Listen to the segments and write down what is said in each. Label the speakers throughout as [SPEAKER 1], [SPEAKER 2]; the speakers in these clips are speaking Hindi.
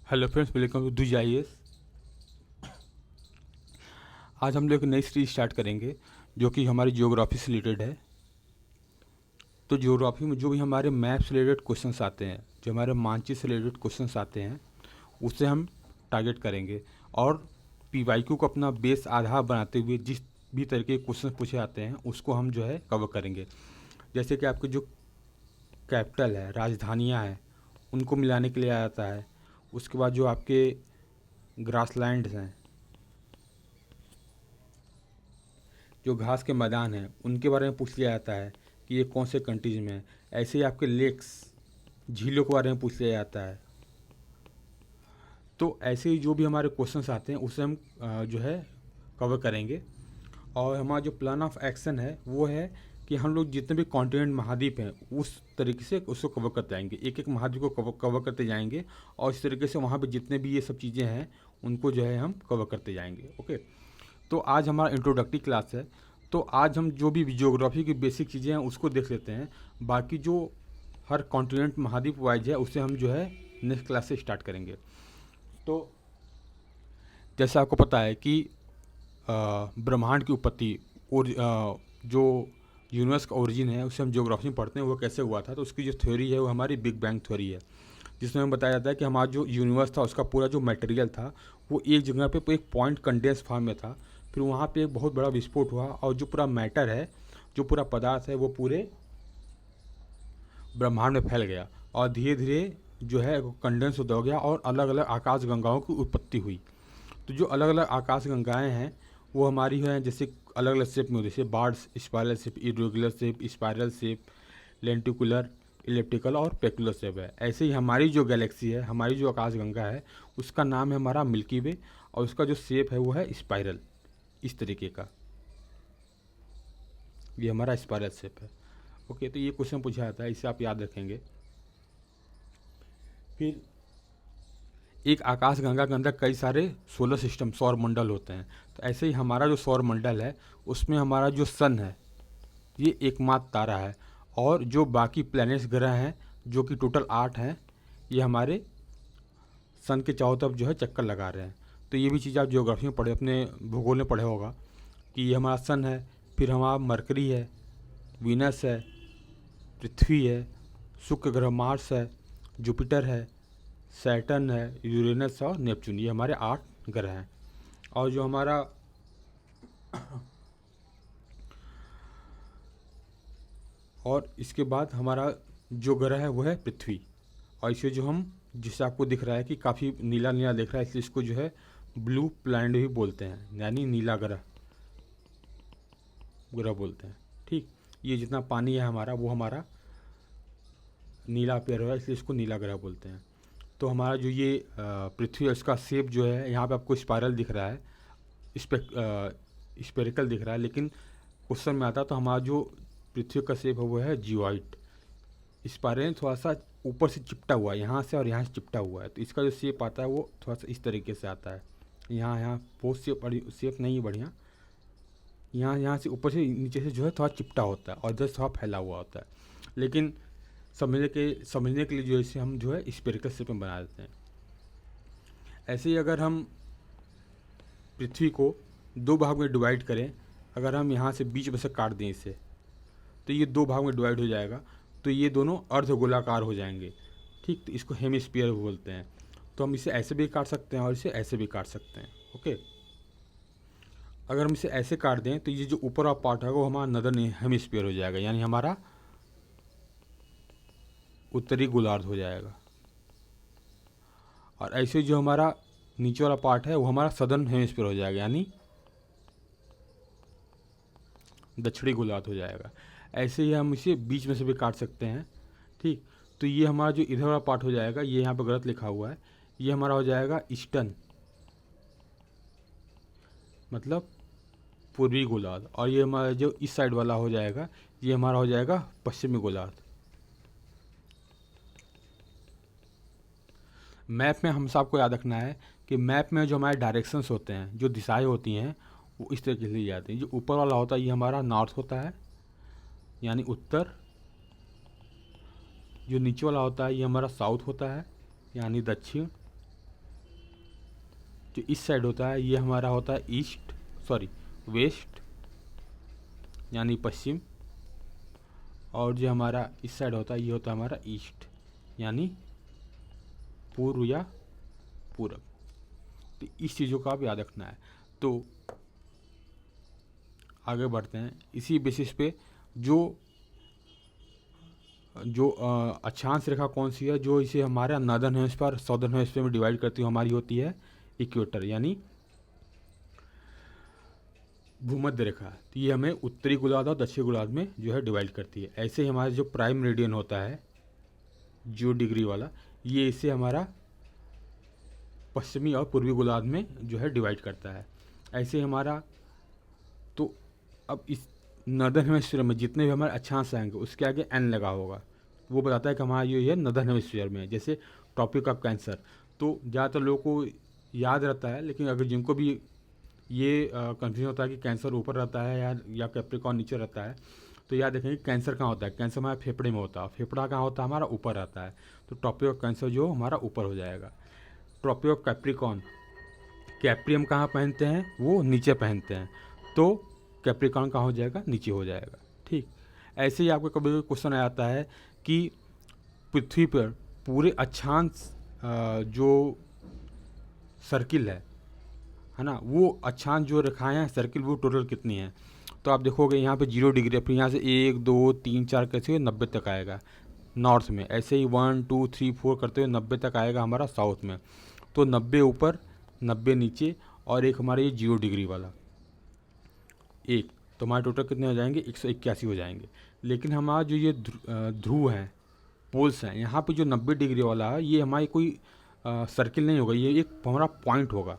[SPEAKER 1] Hello friends, welcome to DJIS। आज हम लोग एक नई सीरीज स्टार्ट करेंगे जो कि हमारी ज्योग्राफी से रिलेटेड है। तो ज्योग्राफी में जो भी हमारे मैप से रिलेटेड क्वेश्चंस आते हैं, जो हमारे मानचित्र से रिलेटेड क्वेश्चंस आते हैं, उसे हम टारगेट करेंगे। और PYQ को अपना बेस आधार बनाते हुए जिस भी तरह के क्वेश्चन पूछे आते हैं उसको हम जो है कवर करेंगे। जैसे कि आपके जो कैपिटल है, राजधानियाँ हैं, उनको मिलाने के लिए आ जाता है। उसके बाद जो आपके ग्रासलैंड्स हैं, जो घास के मैदान हैं, उनके बारे में पूछ लिया जाता है कि ये कौन से कंट्रीज में है। ऐसे ही आपके लेक्स, झीलों के बारे में पूछ लिया जाता है। तो ऐसे ही जो भी हमारे क्वेश्चंस आते हैं उसे हम जो है कवर करेंगे। और हमारा जो प्लान ऑफ एक्शन है वो है कि हम लोग जितने भी कॉन्टिनेंट, महाद्वीप हैं, उस तरीके से उसको कवर करते जाएंगे। एक एक महाद्वीप को कवर करते जाएंगे और इस तरीके से वहाँ पे जितने भी ये सब चीज़ें हैं उनको जो है हम कवर करते जाएंगे। ओके, तो आज हमारा इंट्रोडक्टरी क्लास है। तो आज हम जो भी ज्योग्राफी की बेसिक चीज़ें हैं उसको देख लेते हैं। बाकी जो हर कॉन्टिनेंट, महाद्वीप वाइज है उसे हम जो है नेक्स्ट क्लास से स्टार्ट करेंगे। तो जैसे आपको पता है कि ब्रह्मांड की उत्पत्ति और जो यूनिवर्स का ओरिजिन है उसे हम ज्योग्राफी में पढ़ते हैं, वो कैसे हुआ था। तो उसकी जो थ्योरी है वो हमारी बिग बैंग थ्योरी है, जिसमें हमें बताया जाता है कि हमारा जो यूनिवर्स था उसका पूरा जो मटेरियल था वो एक जगह पे एक पॉइंट कंडेंस फॉर्म में था। फिर वहाँ पे एक बहुत बड़ा विस्फोट हुआ और जो पूरा मैटर है, जो पूरा पदार्थ है, वो पूरे ब्रह्मांड में फैल गया और धीरे धीरे जो है कंडेंस होता हो गया और अलग अलग आकाश गंगाओं की उत्पत्ति हुई। तो जो अलग अलग आकाश गंगाएँ हैं वो हमारी हैं, जैसे अलग अलग शेप में होती है, जैसे birds, spiral shape, irregular shape, spiral shape, lenticular, elliptical और पेकुलर शेप है। ऐसे ही हमारी जो गैलेक्सी है, हमारी जो आकाश गंगा है, उसका नाम है हमारा मिल्की वे और उसका जो शेप है वो है स्पाइरल, इस तरीके का। ये हमारा स्पाइरल शेप है। ओके, तो ये क्वेश्चन पूछा जाता है, इसे आप याद रखेंगे। फिर एक आकाश गंगा के अंदर कई सारे सोलर सिस्टम, सौर मंडल होते हैं। तो ऐसे ही हमारा जो सौर मंडल है उसमें हमारा जो सन है ये एकमात्र तारा है और जो बाकी प्लैनेट्स, ग्रह हैं, जो कि टोटल 8 हैं, ये हमारे सन के चारों तरफ जो है चक्कर लगा रहे हैं। तो ये भी चीज़ आप ज्योग्राफी में पढ़े, अपने भूगोल में पढ़े होगा कि ये हमारा सन है, फिर हमारा मरकरी है, वीनस है, पृथ्वी है, शुक्र ग्रह मार्स है, जुपिटर है, सैटर्न है, यूरेनस और नेपच्यून, ये हमारे 8 ग्रह हैं। और जो हमारा और इसके बाद हमारा जो ग्रह है वो है पृथ्वी। और इसे जो हम, जिससे आपको दिख रहा है कि काफ़ी नीला नीला दिख रहा है, इसलिए इसको जो है ब्लू प्लैनेट भी बोलते हैं, यानी नीला ग्रह ग्रह बोलते हैं। ठीक, ये जितना पानी है हमारा वो हमारा नीला पेयर है, इसलिए इसको नीला ग्रह बोलते हैं। तो हमारा जो ये पृथ्वी है उसका शेप जो है, यहाँ पे आपको स्पाइरल दिख रहा है, स्पेरिकल दिख रहा है, लेकिन क्वेश्चन में आता है तो हमारा जो पृथ्वी का शेप है वो है जियोइड। स्पाइरल थोड़ा सा ऊपर से चिपटा हुआ है, यहाँ से और यहाँ से चिपटा हुआ है, तो इसका जो शेप आता है वो थोड़ा सा इस तरीके से आता है। यहाँ यहाँ बहुत शेप नहीं है बढ़िया, यहाँ से ऊपर से नीचे से जो है थोड़ा चिपटा होता है और इधर थोड़ा फैला हुआ होता है। लेकिन समझने के लिए जो है इसे हम जो है स्पेरिकल शेप में बना देते हैं। ऐसे ही अगर हम पृथ्वी को 2 भाग में डिवाइड करें, अगर हम यहाँ से बीच में से काट दें इसे, तो ये 2 भाग में डिवाइड हो जाएगा। तो ये दोनों अर्धगोलाकार हो जाएंगे। ठीक, तो इसको हेमिस्फीयर बोलते हैं। तो हम इसे ऐसे भी काट सकते हैं और इसे ऐसे भी काट सकते हैं। ओके, अगर हम इसे ऐसे काट दें तो ये जो ऊपर वाला पार्ट है वो हमारा नदर्न हेमिस्फीयर हो जाएगा, यानी हमारा उत्तरी गोलार्ध हो जाएगा। और ऐसे जो हमारा नीचे वाला पार्ट है वो हमारा सदर्न हेमिस्फीयर हो जाएगा, यानी दक्षिणी गोलार्ध हो जाएगा। ऐसे ही हम इसे बीच में से भी काट सकते हैं। ठीक, तो ये हमारा जो इधर वाला पार्ट हो जाएगा, ये यहाँ पर गलत लिखा हुआ है, ये हमारा हो जाएगा ईस्टर्न, मतलब पूर्वी गोलार्ध। और ये हमारा जो इस साइड वाला हो जाएगा, ये हमारा हो जाएगा पश्चिमी गोलार्ध। मैप में हम सबको याद रखना है कि मैप में जो हमारे डायरेक्शंस होते हैं, जो दिशाएं होती हैं, वो इस तरीके से ली जाती हैं। जो ऊपर वाला होता है ये हमारा नॉर्थ होता है, यानी उत्तर। जो नीचे वाला होता है ये हमारा साउथ होता है, यानी दक्षिण। जो इस साइड होता है ये हमारा होता है वेस्ट यानी पश्चिम, और जो हमारा इस साइड होता है ये होता है हमारा ईस्ट यानी पूर्व या पूरब। तो इस चीज़ों का आप याद रखना है। तो आगे बढ़ते हैं। इसी बेसिस पे जो अक्षांश रेखा कौन सी है जो इसे हमारे नॉर्दर्न हेमिस्फीयर साउदर्न हेमिस्फीयर में डिवाइड करती है, हमारी होती है इक्वेटर यानी भूमध्य रेखा। तो ये हमें उत्तरी गोलार्ध और दक्षिणी गोलार्ध में जो है डिवाइड करती है। ऐसे ही हमारा जो प्राइम मेरिडियन होता है 0 डिग्री वाला, ये इसे हमारा पश्चिमी और पूर्वी गोलार्ध में जो है डिवाइड करता है। ऐसे हमारा तो अब इस नॉर्दर्न हेमिस्फीयर में जितने भी हमारे अक्षांश आएंगे उसके आगे एन लगा होगा, वो बताता है कि हमारा ये नॉर्दर्न हेमिस्फीयर में है। जैसे टॉपिक ऑफ कैंसर, तो ज़्यादातर लोगों को याद रहता है, लेकिन अगर जिनको भी ये कंफ्यूजन होता है कि कैंसर ऊपर रहता है या कैप्रिकॉर्न नीचे रहता है, तो याद रखेंगे कैंसर कहाँ होता है। कैंसर हमारे फेफड़े में होता है, फेफड़ा कहाँ होता है हमारा ऊपर रहता है, तो टॉपिक ऑफ कैंसर जो हमारा ऊपर हो जाएगा। टॉपिक ऑफ कैप्रिकॉर्न, कैप्रियम कहाँ पहनते हैं, वो नीचे पहनते हैं, तो कैप्रिकॉर्न कहाँ हो जाएगा, नीचे हो जाएगा। ठीक, ऐसे ही आपको कभी क्वेश्चन आ जाता है कि पृथ्वी पर पूरे अक्षांश जो सर्किल है ना, वो अक्षांश जो रेखाएं हैं सर्किल वो टोटल कितनी है। तो आप देखोगे यहाँ पे 0 डिग्री, फिर यहाँ से 1 2 3 4 कैसे 90 तक आएगा नॉर्थ में। ऐसे ही 1 2 3 4 करते हुए 90 तक आएगा हमारा साउथ में। तो 90 ऊपर 90 नीचे और एक हमारे ये 0 डिग्री वाला एक, तो हमारे टोटल कितने हो जाएंगे 181 हो जाएंगे। लेकिन हमारा जो ये ध्रुव हैं पोल्स हैं, यहाँ पे जो 90 डिग्री वाला है ये हमारी कोई सर्किल नहीं होगा, ये एक हमारा पॉइंट होगा।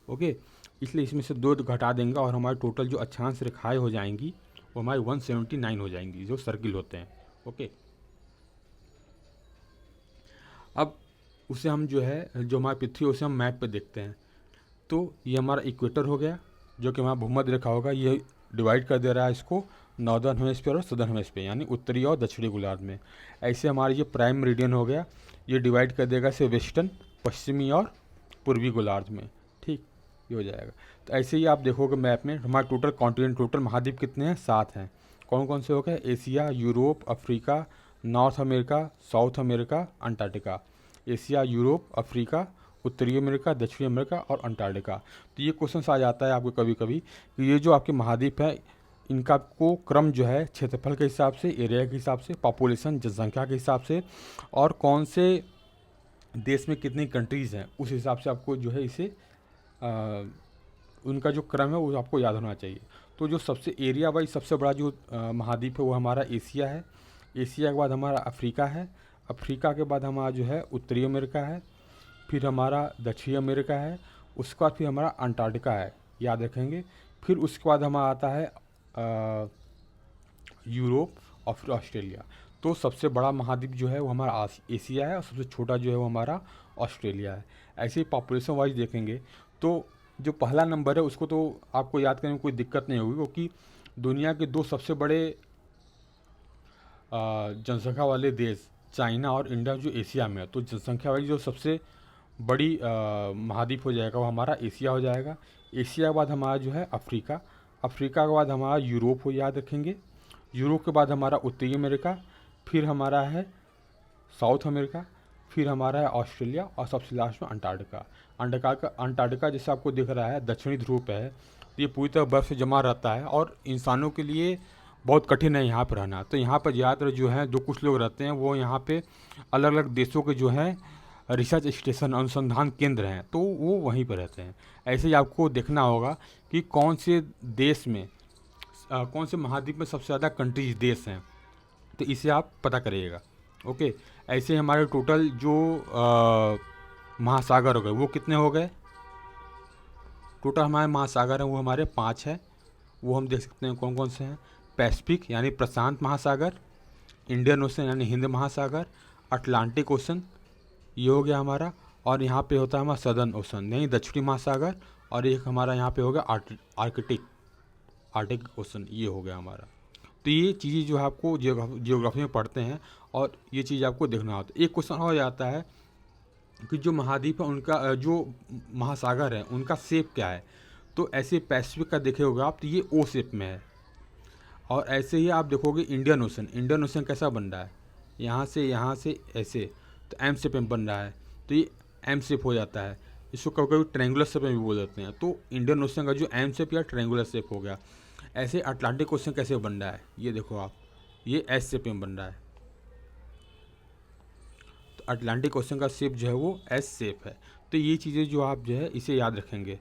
[SPEAKER 1] ओके, इसलिए इसमें से 2 घटा देंगे और हमारे टोटल जो अक्षांश रेखाएं हो जाएंगी वो हमारी 179 हो जाएंगी जो सर्किल होते हैं। ओके, अब उसे हम जो है जो हमारी पृथ्वी उसे हम मैप पे देखते हैं। तो ये हमारा इक्वेटर हो गया जो कि हमारा भूमध्य रेखा होगा, ये डिवाइड कर दे रहा है इसको नॉर्दर्न हेमिस्फीयर और सदर्न हेमिस्फीयर यानी उत्तरी और दक्षिणी गोलार्ध में। ऐसे हमारा ये प्राइम मेरिडियन हो गया, ये डिवाइड कर देगा इसे वेस्टर्न पश्चिमी और पूर्वी गोलार्ध में। ठीक, ये हो जाएगा। तो ऐसे ही आप देखोगे मैप में हमारे टोटल कॉन्टिनेंट टोटल महाद्वीप कितने हैं 7 हैं। कौन कौन से हो गए, Asia, Europe, Africa, north America, south America, Antarctica. Asia, Europe, Africa, उत्तरी अमेरिका, दक्षिणी अमेरिका और अंटार्कटिका। तो ये क्वेश्चन आ जाता है आपको कभी कभी कि ये जो आपके महाद्वीप है इनका आपको क्रम जो है क्षेत्रफल के हिसाब से, एरिया के हिसाब से, पॉपुलेशन जनसंख्या के हिसाब से और कौन से देश में कितनी कंट्रीज़ हैं उस हिसाब से आपको जो है इसे उनका जो क्रम है वो आपको याद होना चाहिए। तो जो सबसे एरिया वाइज सबसे बड़ा जो महाद्वीप है वो हमारा एशिया है। एशिया के बाद हमारा अफ्रीका है। अफ्रीका के बाद हमारा जो है उत्तरी अमेरिका है। फिर हमारा दक्षिणी अमेरिका है। उसके बाद फिर हमारा अंटार्कटिका है, याद रखेंगे। फिर उसके बाद हमारा आता है यूरोप और फिर ऑस्ट्रेलिया। तो सबसे बड़ा महाद्वीप जो है वो हमारा एशिया है और सबसे छोटा जो है वो हमारा ऑस्ट्रेलिया है। ऐसे ही पॉपुलेशन वाइज देखेंगे तो जो पहला नंबर है उसको तो आपको याद करने में कोई दिक्कत नहीं होगी, क्योंकि दुनिया के 2 सबसे बड़े जनसंख्या वाले देश चाइना और इंडिया जो एशिया में है, तो जनसंख्या वाइज जो सबसे बड़ी महाद्वीप हो जाएगा वो हमारा एशिया हो जाएगा। एशिया के बाद हमारा जो है अफ्रीका। अफ्रीका के बाद हमारा यूरोप हो, याद रखेंगे। यूरोप के बाद हमारा उत्तरी अमेरिका, फिर हमारा है साउथ अमेरिका, फिर हमारा है ऑस्ट्रेलिया और सबसे लास्ट में अंटार्कटिका। अंटार्कटिका जैसे आपको दिख रहा है दक्षिणी ध्रुव पे है, तो ये पूरी तरह बर्फ़ से जमा रहता है और इंसानों के लिए बहुत कठिन है यहाँ पर रहना। तो यहाँ पर ज़्यादातर जो है जो कुछ लोग रहते हैं वो यहाँ पे अलग अलग देशों के जो हैं रिसर्च स्टेशन अनुसंधान केंद्र हैं, तो वो वहीं पर रहते हैं। ऐसे ही आपको देखना होगा कि कौन से देश में कौन से महाद्वीप में सबसे ज़्यादा कंट्रीज देश हैं, तो इसे आप पता करिएगा। ओके, ऐसे हमारे टोटल जो महासागर हो गए वो कितने हो गए, टोटल हमारे महासागर हैं वो हमारे 5 हैं। वो हम देख सकते हैं कौन कौन से हैं। पैसिफिक यानी प्रशांत महासागर, इंडियन ओशन यानी हिंद महासागर, अटलांटिक ओशन ये हो गया हमारा, और यहाँ पे होता है हमारा सदर्न ओशन यानी दक्षिणी महासागर, और एक हमारा यहाँ पे हो गया आर्कटिक ओशन, ये हो गया हमारा। तो ये चीज़ें जो है आपको जियोग्राफी में पढ़ते हैं और ये चीज़ आपको देखना होता है। एक क्वेश्चन हो जाता है कि जो महाद्वीप है उनका जो महासागर है उनका शेप क्या है। तो ऐसे पैसिफिक का देखे होगा आप, तो ये ओ शेप में है। और ऐसे ही आप देखोगे इंडियन ओशन कैसा बन रहा है, यहाँ से ऐसे, तो एम शेप में बन रहा है, तो ये एम शेप हो जाता है। इसको कभी कभी ट्रायंगुलर शेप में भी बोल देते हैं। तो इंडियन ओशन का जो एम शेप या ट्रायंगुलर शेप हो गया। ऐसे अटलांटिक ओशन कैसे बन रहा है, ये देखो आप, ये एस शेप में बन रहा है। तो अटलांटिक ओशन का शेप जो है वो एस शेप है। तो ये चीज़ें जो आप जो है इसे याद रखेंगे।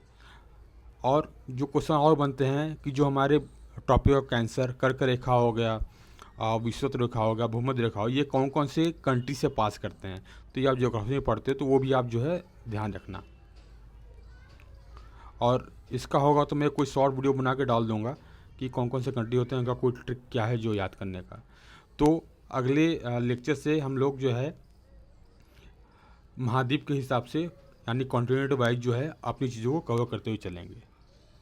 [SPEAKER 1] और जो क्वेश्चन और बनते हैं कि जो हमारे टॉपिक ऑफ कैंसर, कर्क रेखा हो गया, विषुवत रेखा हो गया, भूमध्य रेखा हो, ये कौन कौन से कंट्री से पास करते हैं। तो ये आप ज्योग्राफी में पढ़ते हो, तो वो भी आप जो है ध्यान रखना। और इसका होगा तो मैं कोई शॉर्ट वीडियो बना के डाल दूंगा कि कौन कौन से कंट्री होते हैं, उनका कोई ट्रिक क्या है जो याद करने का। तो अगले लेक्चर से हम लोग जो है महाद्वीप के हिसाब से, यानी कॉन्टिनेंट वाइज जो है अपनी चीज़ों को कवर करते हुए चलेंगे।